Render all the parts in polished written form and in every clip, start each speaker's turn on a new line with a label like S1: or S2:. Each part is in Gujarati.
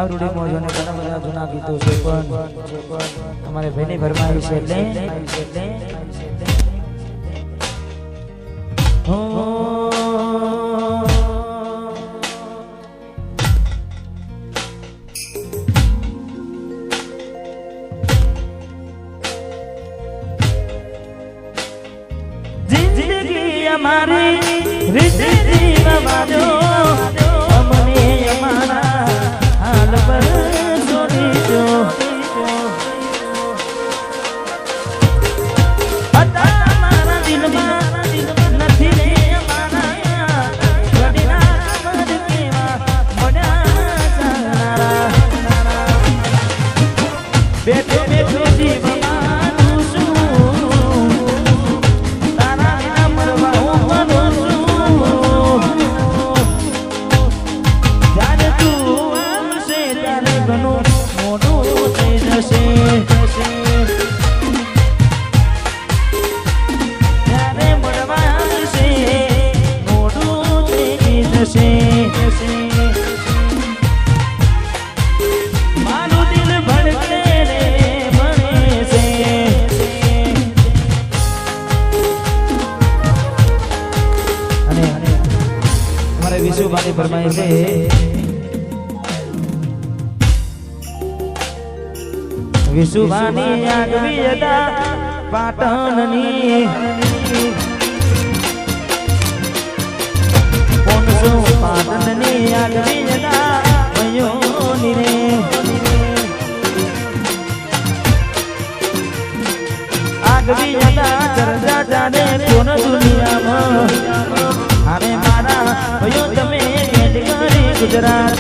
S1: રૂડી મોજો ને ઘણા બધા જૂના ગીતો છે પણ અમારે ભાઈની ફરમાઈ છે એટલે
S2: જિંદગી અમારી રીતે જીવવાનો અમને અમારા હાલ પર છોડી દો અમારા દિલમાં નથી રે અમારા ઘડીના મર કેવા મળ્યા ચાલનારા બેઠો બેઠો જીવમાં મારું દિલ ભડકે રે ભણે છે
S1: અને અમારે વિશુભાની ફરમાઈ છે
S2: વિશુભાની આગવી અદા પાટણની 500 પાટણની આગવી અદા ભયોની રે આગવી અદા ચર્ચા ચાલે કોણ દુનિયામાં અરે મારા ભયો તમે કેટેગરી ગુજરાત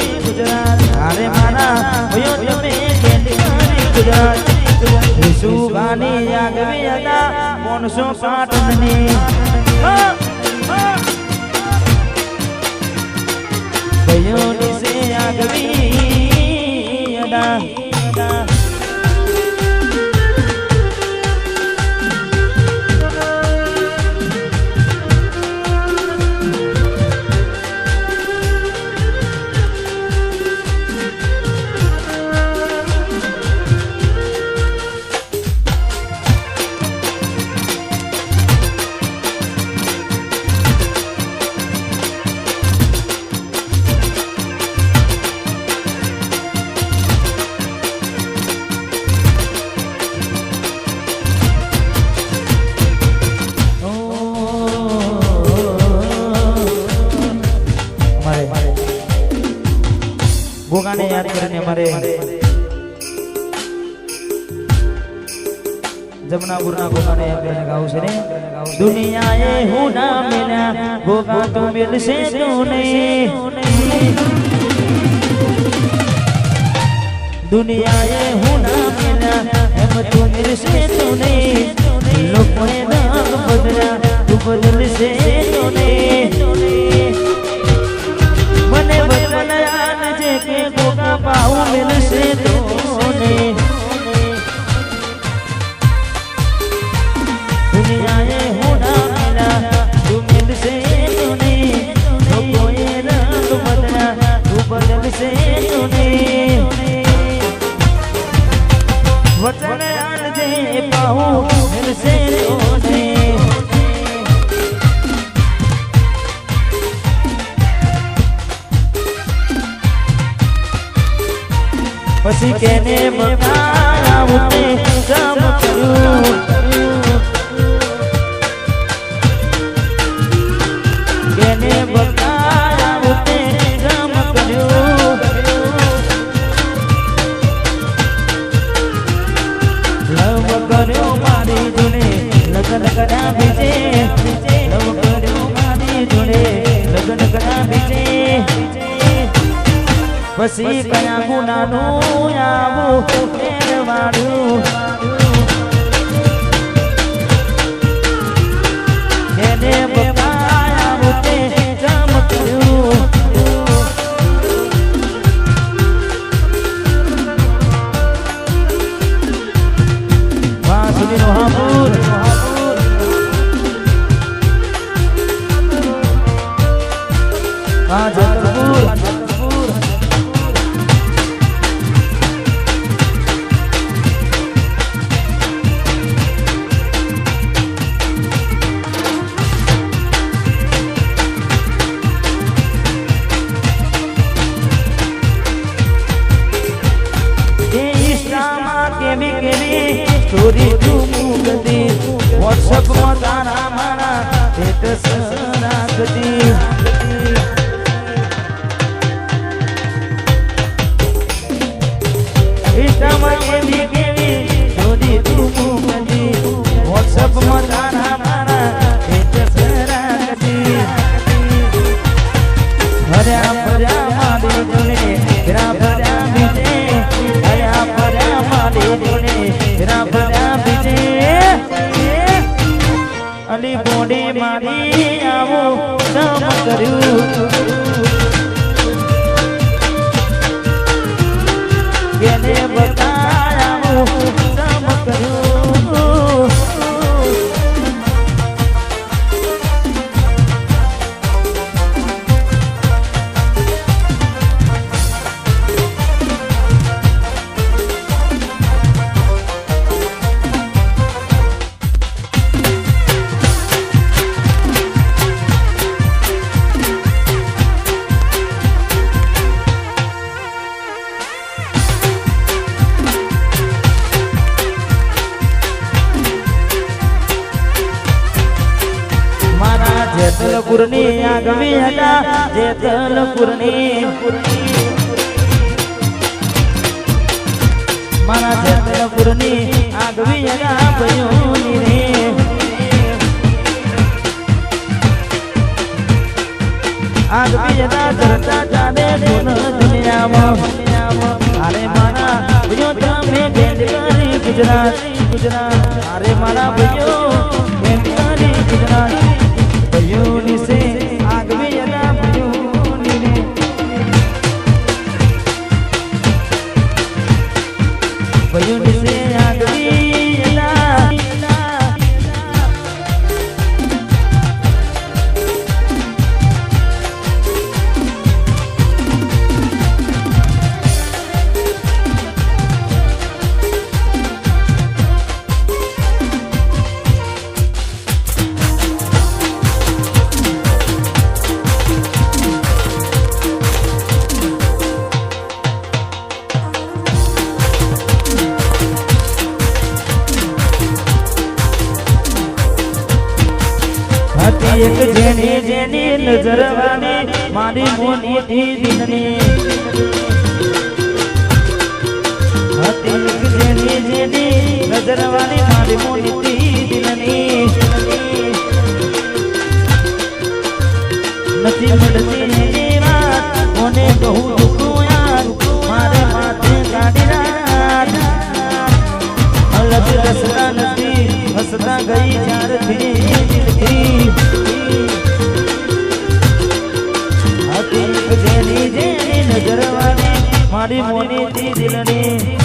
S2: અરે મારા ભયો તમે કેટેગરી ગુજરાત વિશુભાની આગવી અદા 500 પાટણની ભયોની સે આગવી અદા
S1: ભોગાને યાદ કરીને અમારે જમનાપુરના ભોગાને યાદ કરીને ગાવું છે ને
S2: દુનિયાએ હું ના મિલ્યા ભોગા તો મિલશે તુને દુનિયાએ હું ના મિલ્યા એમ તો મિલશે તુને લોકોએ રંગ બદલ્યા તું બદલશે તુને મને બદલાયા છે કે ભોગા પાઉ મિલશે તુને દુનિયાએ હું ના મિલ્યા તું મિલશે તુને લોકોએ રંગ બદલ્યા તું બદલશે તુને વચન આનજે પાઉ મિલશે તુને પછી કેને બતાવું તે કામ કર્યું કેને બતાવું તે કામ કર્યું લવ કર્યો મારી જોડે લગ્ન કર્યા બીજે લવ કર્યો મારી જોડે લગ્ન કર્યા બીજે પછી કયા ગુનાનું આવું ફેરવાડું એને બતાવું તે કામ કર્યું વાસુદેવ હાપુર સ્ટોરી તું મૂકતી વોટ્સઅપમાં તારા મારા સ્ટેટસ રાખતી ઇન્સ્ટામાં કેવી કેવી સ્ટોરી તું મૂકતી વોટ્સઅપમાં તારા મારા સ્ટેટસ રાખતી હર્યા ફર્યા મારી જોડે ફેરા ફર્યા બીજે હર્યા ફર્યા મારી જોડે ફેરા ફર્યા બીજે અલી બોડી મારી આવું સમ કર્યું એને બતાવું સમ કર્યું જેતલપુરની આગવી હતા જેતલપુરની મારા જેતલપુરની આગવી હતા ભયોની રે આગવી હતા ધરતા ચાલે દુનિયામાં અરે મારા ભયો તમે બેન કરી ગુજરાત અરે મારા ભયો બેન કરી ગુજરાત ભયોની સે આગવી યલા ભયોની રે ભયોની સે આગવી યલા એક જેની જેની નજર વાળી મારી મોની દીદની હતી એક જેની જેની નજર વાળી મારી મોની દીદની નથી મળતી એની વાત કોને કહું દુખું યાર મારે માથે કાઢી રાત અલગ રસતા નથી હસતા ગઈ જ્યારથી જેની જેની નજર વાળી મારી મોની દિલની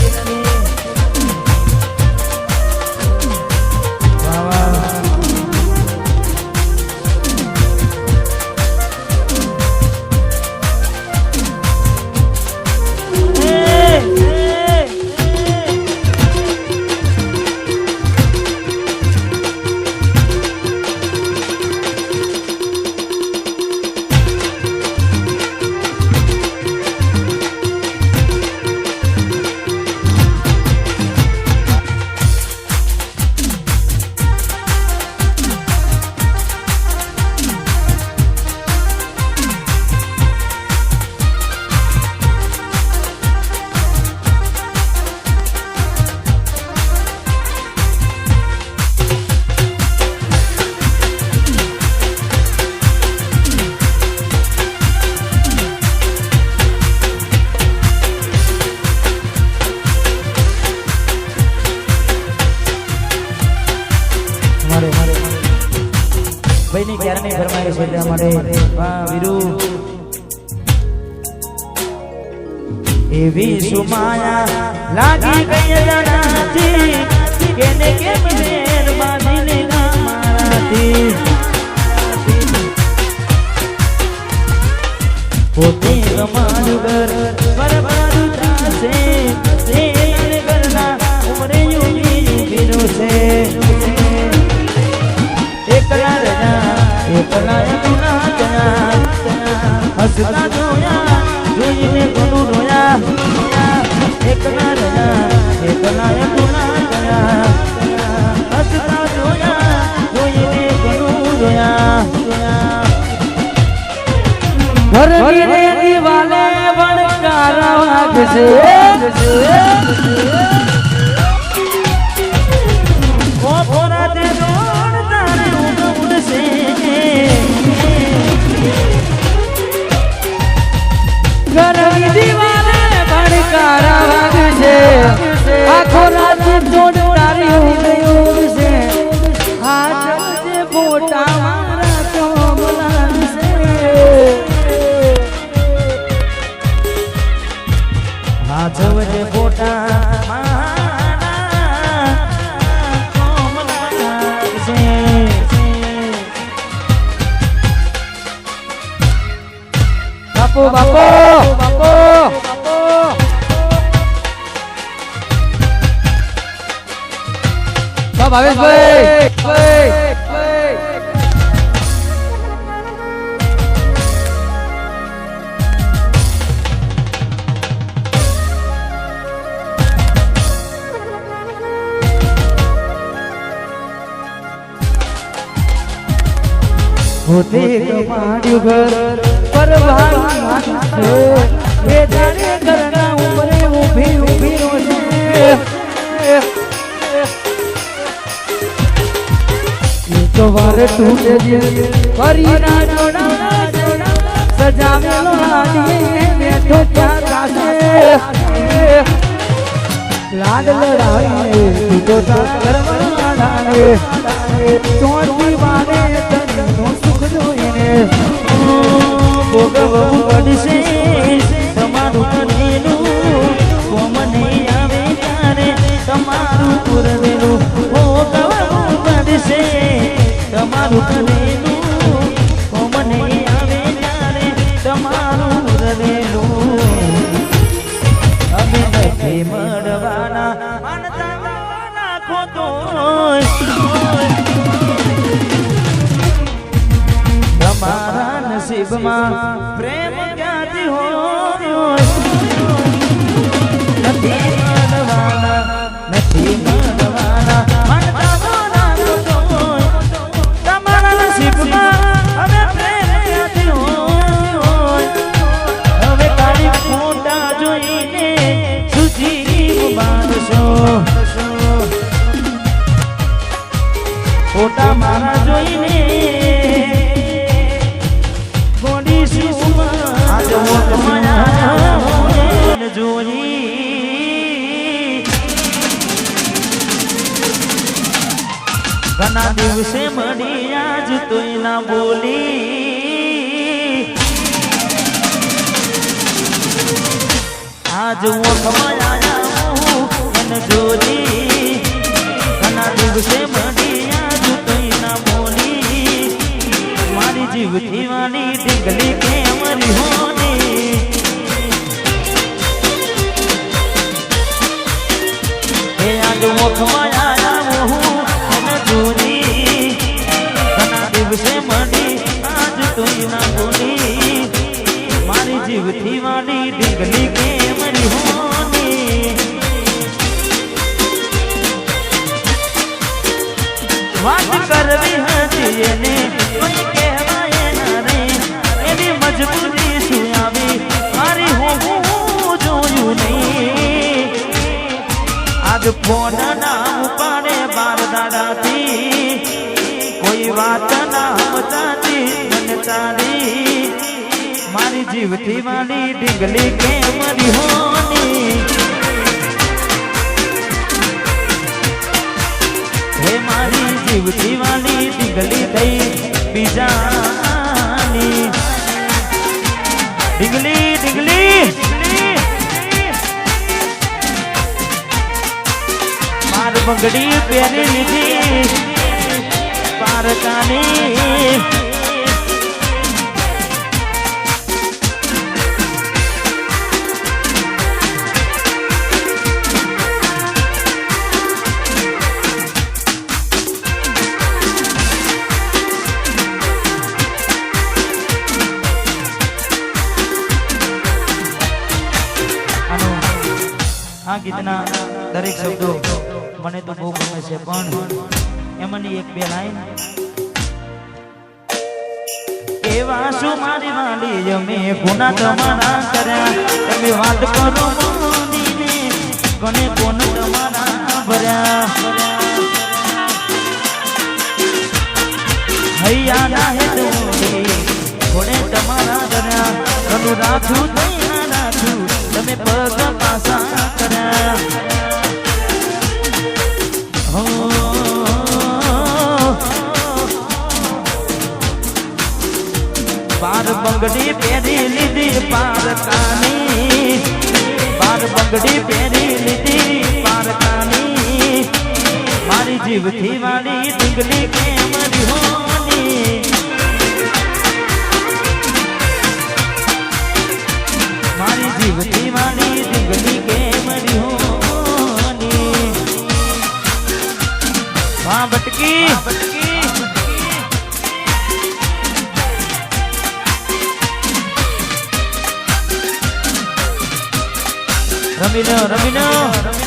S2: ભાઈની ક્યારની ફરમાઈશ છે એટલા માટે વાહ વીરુ એવી સુમાયા લાગી ગઈ જણાતી કેને કેમ મહેરબાની ના મારાથી પોતે તમારું ઘર બરબાદ થશે તે ઘરના ઉમરે યુવી વીરુ છે એકલા રજા એકલા યમુના જયા હસતા જોયા જોઈને કોનું રોયા એકલા રજા એકલા યમુના જયા ઘરને દિવાલે વણકાર વાગશે ઓપોરા તે દોડ તારે ઉડશે ઘરની દિવાલે વણકાર વાગશે આખો રાત દોડ તારી ઉડશે હાથ જે ફોટા મારા તો બોલાશે હાથ જે ફોટા બાપો બાપો બાપો ભાવેશભાઈ હોતે કમાડ્યું ઘર પર ભાગ છે એ જાણે ઘરના ઉંબરે ઊભી ઊભી રોશે એક વાર તૂટે જે ફરી ના જોડા સજાવેલો હાથીએ બેઠો ત્યાં કાશે લાડ લડાવીને તૂટો તા કરવા ડાળે ચોથી વારે તનનો સુખ જોઈને ભોગવવું પડશે તમારું કરેલું કોમને આવે ત્યારે તમારું પૂરવેલું ભોગવવું પડશે તમારું કરેલું કોમને આવે ત્યારે તમારું પૂરવેલું અમે નથી મળવાના માનતા નાખો તો તમારા નસીબમાં પ્રેમ ક્યાંથી હોય નથી મળવાના માનતા નાખો તો તમારા નસીબમાં હવે પ્રેમ ક્યાંથી હોય હવે તારી ફોટા જોઈને સુજી બાંધશો ફોટા મારા જોઈને ઘણા દિવસે મળી આજ તોય ના બોલી આજ ઓખમાં આયા એને જોડી ઘણા દિવસે મળી આજ તોય ના બોલી મારી જીવથી વાળી ઢીંગલી કેમ હોની એ આજ ઓખમાં આયા એને જોડી ઘણા દિવસે મળી આજ તોય ના બોલી મારી જીવથી વાળી ઢીંગલી કેમ હોની વાત કરવી હતી એને કોઈ કહેવાય ના રે એની મજબૂરી શું આવી મારી હું જોયું નહીં આજ ફોન ના ઉપાડે બાર દાડાથી કોઈ વાત ના સમજાતી મને તારી મારી જીવથી વાળી ઢીંગલી કેમ હોની હે મારી જીવથી વાળી ઢીંગલી થઈ બીજાની ઢીંગલી ઢીંગલી માર બંગડી પહેરી લીધી પારકાની આ ગીતના દરેક શબ્દો મને તો બહુ ગમે છે પણ એમાંની એક બે લાઈન એ એવા શું મારી વાલી અમે ગુના તમારા કર્યા તમે વાત કરો મોદીને કોને કોણ તમારા ભર્યા હૈયા ના હે કોને તમારા ધર્યા કનું રાખું તૈયા રાખું તમે પગ પાસા કર્યા બાર બંગડી પહેરી લીધી પારકાની બાર બંગડી પહેરી લીધી પારકાની મારી જીવથી વાળી ઢીંગલી કેમ હોની મારી જીવથી વાળી ઢીંગલી કેમ હોની વાહ બટકી રમીનો